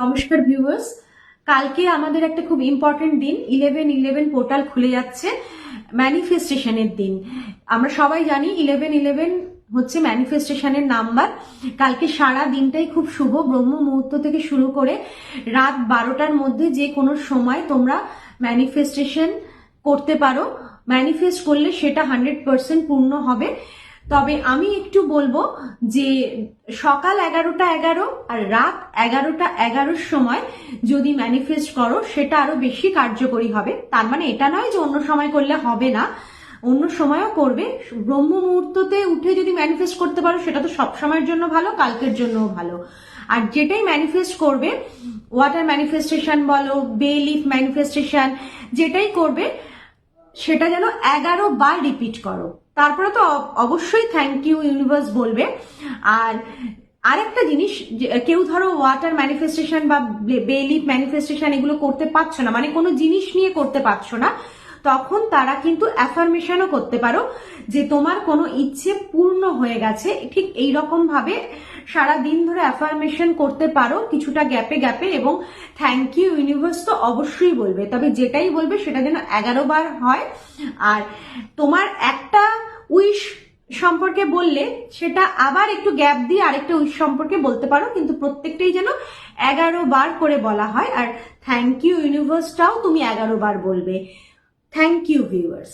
নমস্কার ভিউয়ার্স, কালকে আমাদের একটা খুব ইম্পর্টেন্ট দিন 11/11 পোর্টাল খুলে যাচ্ছে, ম্যানিফেস্টেশনের দিন। আমরা সবাই জানি 11/11 হচ্ছে ম্যানিফেস্টেশনের নাম্বার। কালকে সারা দিনটাই খুব শুভ, ব্রহ্ম মুহূর্ত থেকে শুরু করে রাত 12টার মধ্যে যে কোনো সময় তোমরা ম্যানিফেস্টেশন করতে পারো। ম্যানিফেস্ট করলে সেটা 100% পূর্ণ হবে। তবে আমি একটু বলবো যে সকাল 11টা 11 আর রাত 11টা 11 সময় যদি ম্যানিফেস্ট করো সেটা আরো বেশি কার্যকরী হবে। তার মানে এটা নয় যে অন্য সময় করলে হবে না, অন্য সময়ও করবে। ব্রহ্ম মুহূর্ততে উঠে যদি ম্যানিফেস্ট করতে পারো সেটা তো সব সময়ের জন্য ভালো, কালকের জন্যও ভালো। আর যেটাই ম্যানিফেস্ট করবে, ওয়াটার ম্যানিফেস্টেশন বলো, বে লিফ ম্যানিফেস্টেশন, যেটাই করবে সেটা যেন 11 বার রিপিট করো। তারপরে তো অবশ্যই থ্যাংক ইউ ইউনিভার্স বলবে। আর আরেকটা জিনিস, কেউ ধরো ওয়াটার ম্যানিফেস্টেশন বা বেলিফ ম্যানিফেস্টেশন এগুলো করতে পারছো না, মানে কোনো জিনিস নিয়ে করতে পারছো না, তখন তারা কিন্তু অ্যাফার্মেশনও করতে পারো যে তোমার কোনো ইচ্ছে পূর্ণ হয়ে গেছে। ঠিক এইরকম ভাবে সারা দিন ধরে অ্যাফার্মেশন করতে পারো কিছুটা গ্যাপে গ্যাপে, এবং থ্যাংক ইউ ইউনিভার্স তো অবশ্যই বলবে, তবে যেটাই বলবে সেটা যেন 11 বার হয়। আর তোমার একটা উইশ সম্পর্কে বললে সেটা আবার একটু গ্যাপ দিয়ে আরেকটা উইশ সম্পর্কে বলতে পারো, কিন্তু প্রত্যেকটাই যেন 11 বার করে বলা হয়। আর থ্যাংক ইউ ইউনিভার্সটাও তুমি 11 বার বলবে। Thank you viewers.